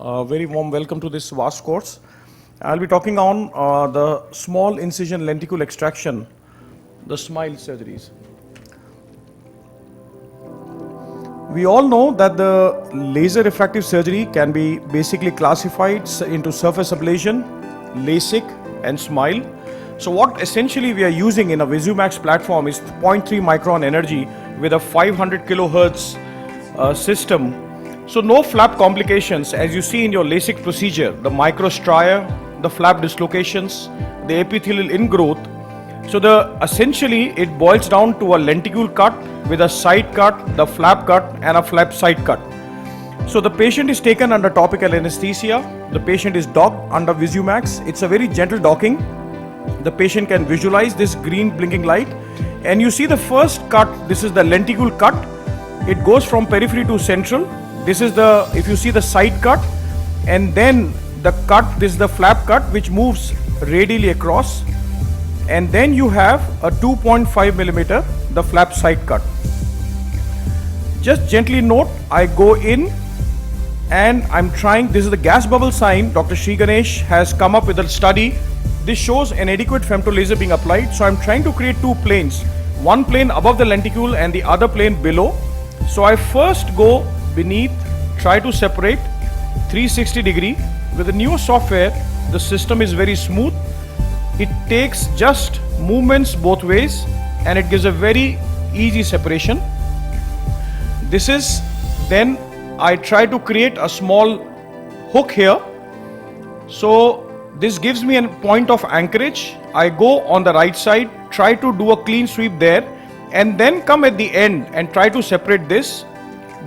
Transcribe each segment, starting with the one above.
Very warm welcome to this vast course. I'll be talking on the small incision lenticule extraction, the SMILE surgeries. We all know that the laser refractive surgery can be basically classified into surface ablation, LASIK and SMILE. So what essentially we are using in a VisuMax platform is 0.3 micron energy with a 500 kilohertz system. So no flap complications as you see in your LASIK procedure, the microstria, the flap dislocations, the epithelial ingrowth. So essentially it boils down to a lenticule cut with a side cut, the flap cut and a flap side cut. So the patient is taken under topical anesthesia. The patient is docked under VisuMax. It's a very gentle docking. The patient can visualize this green blinking light and you see the first cut. This is the lenticule cut. It goes from periphery to central. This is if you see the side cut, and then the cut, this is the flap cut which moves radially across, and then you have a 2.5 millimeter, the flap side cut. Just gently note, I go in and I'm trying, this is the gas bubble sign. Dr. Sri Ganesh has come up with a study. This shows an adequate femto laser being applied. So I'm trying to create two planes, one plane above the lenticule and the other plane below. So I first go beneath, try to separate 360 degree. With the newer software, the system is very smooth. It takes just movements both ways and it gives a very easy separation. This is then I try to create a small hook here. So this gives me a point of anchorage. I go on the right side, try to do a clean sweep there, and then come at the end and try to separate this.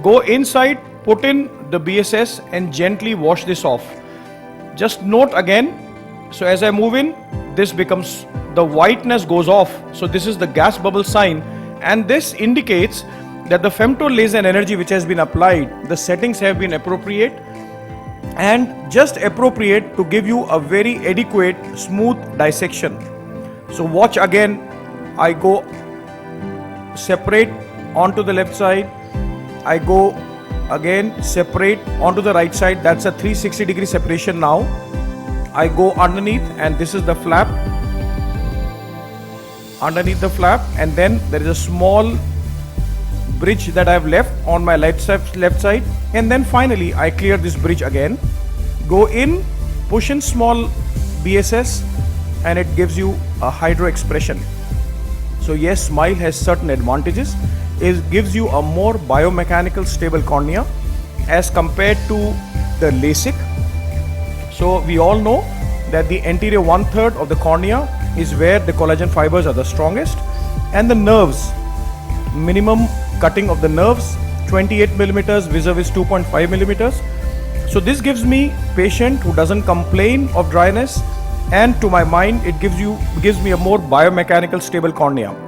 Go inside, put in the BSS and gently wash this off. Just note again, so as I move in, this becomes, the whiteness goes off. So this is the gas bubble sign, and this indicates that the femto laser energy which has been applied, the settings have been appropriate and just appropriate to give you a very adequate smooth dissection. So watch again, I go separate onto the left side, I go again separate onto the right side. That's a 360 degree separation now. I go underneath and this is the flap, underneath the flap, and then there is a small bridge that I have left on my left side, and then finally I clear this bridge again, go in, push in small BSS, and it gives you a hydro expression. So yes, SMILE has certain advantages. It gives you a more biomechanical stable cornea as compared to the LASIK. So we all know that the anterior 1/3 of the cornea is where the collagen fibers are the strongest, and the nerves, minimum cutting of the nerves 28 millimeters vis-a-vis 2.5 millimeters. So this gives me patient who doesn't complain of dryness, and to my mind it gives me a more biomechanical stable cornea.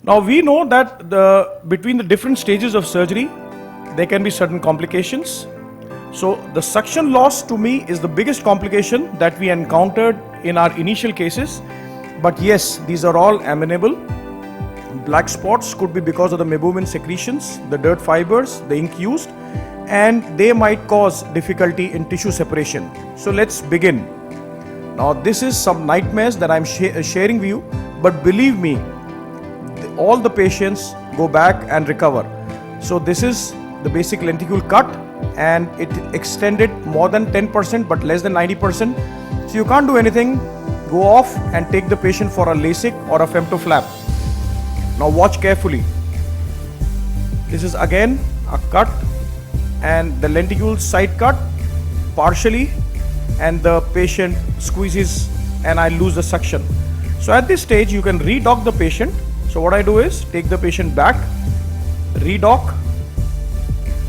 Now we know that between the different stages of surgery, there can be certain complications. So the suction loss to me is the biggest complication that we encountered in our initial cases. But yes, these are all amenable. Black spots could be because of the mebumin secretions, the dirt fibers, the ink used, and they might cause difficulty in tissue separation. So let's begin. Now this is some nightmares that I'm sharing with you, but believe me, all the patients go back and recover. So this is the basic lenticule cut, and it extended more than 10% but less than 90%. So you can't do anything. Go off and take the patient for a LASIK or a femto flap. Now watch carefully. This is again a cut, and the lenticule side cut partially, and the patient squeezes and I lose the suction. So at this stage you can redock the patient. So what I do is take the patient back, redock.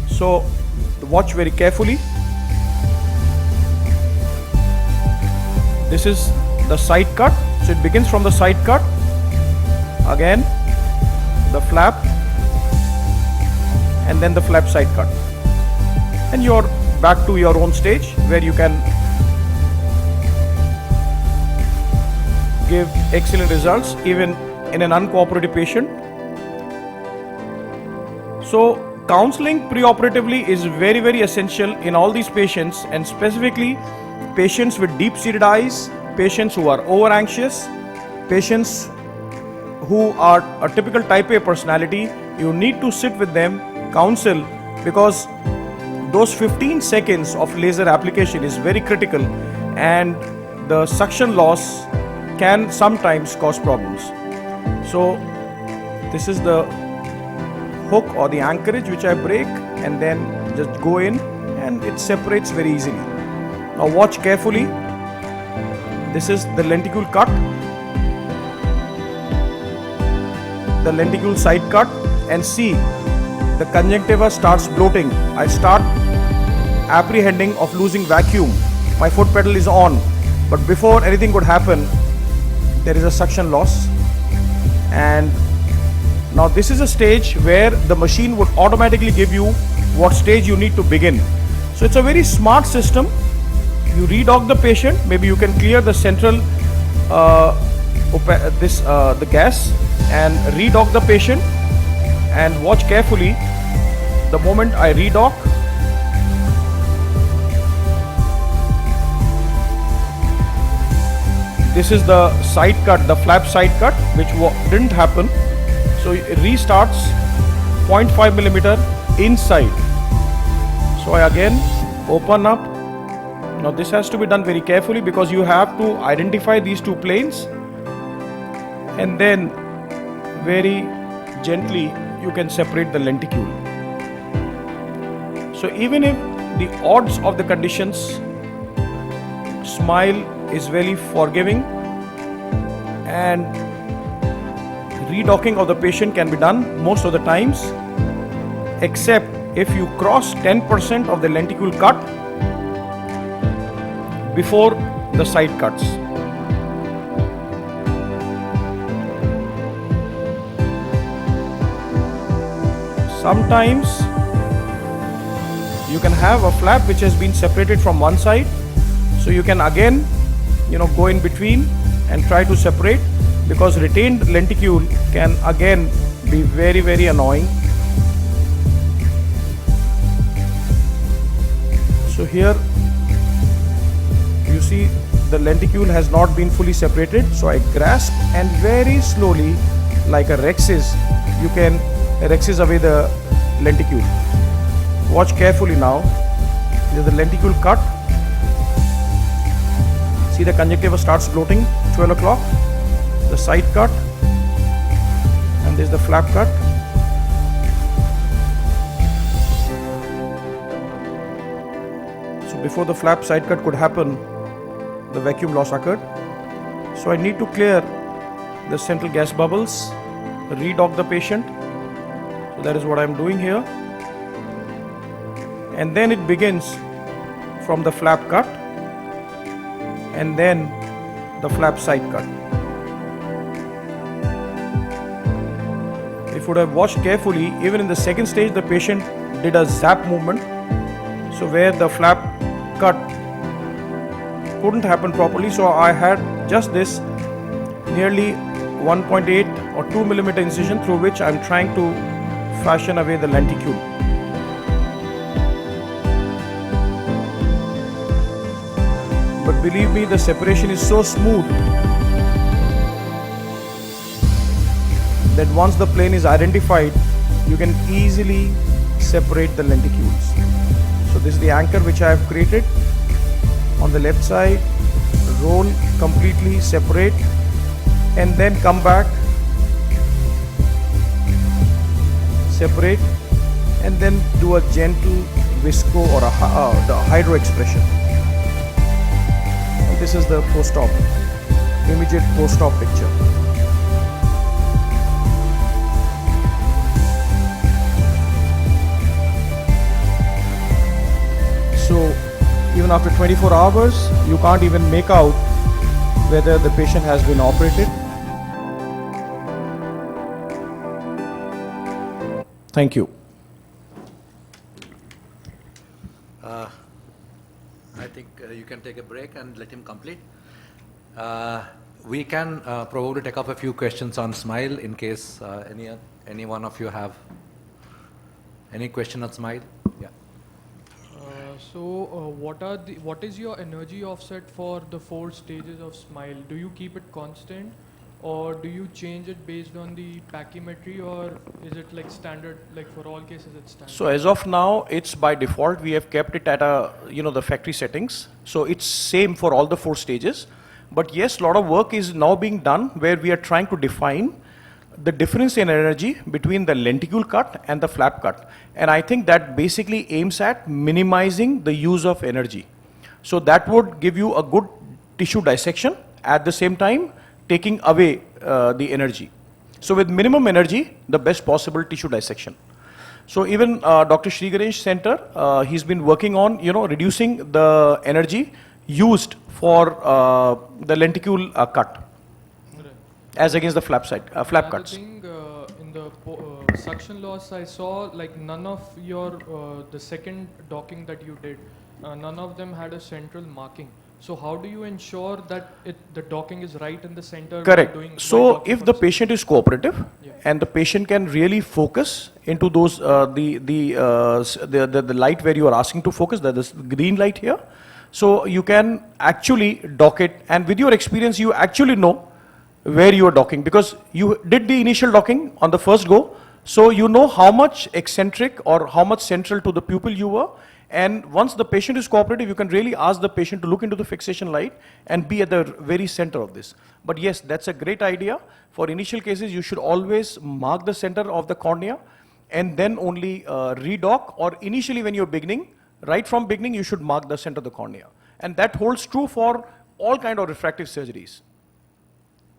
So watch very carefully. This is the side cut. So it begins from the side cut. Again the flap, and then the flap side cut. And you're back to your own stage where you can give excellent results even in an uncooperative patient. So counseling preoperatively is very, very essential in all these patients, and specifically patients with deep-seated eyes, patients who are over-anxious, patients who are a typical type A personality. You need to sit with them, counsel, because those 15 seconds of laser application is very critical, and the suction loss can sometimes cause problems. So this is the hook or the anchorage which I break and then just go in, and it separates very easily. Now watch carefully. This is the lenticule cut, the lenticule side cut, and see the conjunctiva starts bloating. I start apprehending of losing vacuum. My foot pedal is on, but before anything could happen, there is a suction loss. And now this is a stage where the machine would automatically give you what stage you need to begin. So it's a very smart system. You redock the patient. Maybe you can clear the central the gas and redock the patient, and watch carefully. The moment I redock, this is the side cut, the flap side cut, which didn't happen. So it restarts 0.5 millimeter inside. So I again open up. Now this has to be done very carefully because you have to identify these two planes, and then very gently you can separate the lenticule. So even if the odds of the conditions, smile is very forgiving, and redocking of the patient can be done most of the times, except if you cross 10% of the lenticule cut before the side cuts. Sometimes you can have a flap which has been separated from one side, so you can again go in between and try to separate, because retained lenticule can again be very, very annoying. So here you see the lenticule has not been fully separated, so I grasp and very slowly, like a rexis, you can rexis away the lenticule. Watch carefully now. This is the lenticule cut. See, the conjunctiva starts bloating, 12 o'clock. The side cut, and this is the flap cut. So before the flap side cut could happen, the vacuum loss occurred. So I need to clear the central gas bubbles, redock the patient. So that is what I am doing here. And then it begins from the flap cut, and then the flap side cut. If you would have watched carefully, even in the second stage the patient did a zap movement, so where the flap cut couldn't happen properly. So I had just this nearly 1.8 or 2 millimeter incision through which I am trying to fashion away the lenticule. But believe me, the separation is so smooth that once the plane is identified, you can easily separate the lenticules. So this is the anchor which I have created on the left side. Roll completely, separate, and then come back, separate, and then do a gentle visco or the hydro expression. And this is the post-op, immediate post-op picture. So even after 24 hours, you can't even make out whether the patient has been operated. Thank you. I think you can take a break and let him complete. We can probably take up a few questions on Smile in case any one of you have Any question on SMILE? Yeah. What is your energy offset for the 4 stages of SMILE? Do you keep it constant, or do you change it based on the pachymetry, or is it like standard, like for all cases it's standard? So as of now, it's by default, we have kept it at the factory settings. So it's same for all the 4 stages. But yes, a lot of work is now being done where we are trying to define the difference in energy between the lenticule cut and the flap cut. And I think that basically aims at minimizing the use of energy. So that would give you a good tissue dissection, at the same time taking away the energy. So with minimum energy, the best possible tissue dissection. So even Dr. Sri Ganesh Center, he's been working on reducing the energy used for the lenticule cut as against the flap Another cuts. thing, in the suction loss, I saw like none of your the second docking that you did, none of them had a central marking. So how do you ensure that the docking is right in the center? Correct. while So docking if for the the patient is cooperative, Yeah. and the patient can really focus into those the light where you are asking to focus, that is green light here. So you can actually dock it, and with your experience, you actually know where you are docking, because you did the initial docking on the first go, so you know how much eccentric or how much central to the pupil you were. And once the patient is cooperative, you can really ask the patient to look into the fixation light and be at the very center of this. But yes, that's a great idea. For initial cases, you should always mark the center of the cornea and then only redock, or initially when you're beginning, right from beginning, you should mark the center of the cornea. And that holds true for all kind of refractive surgeries.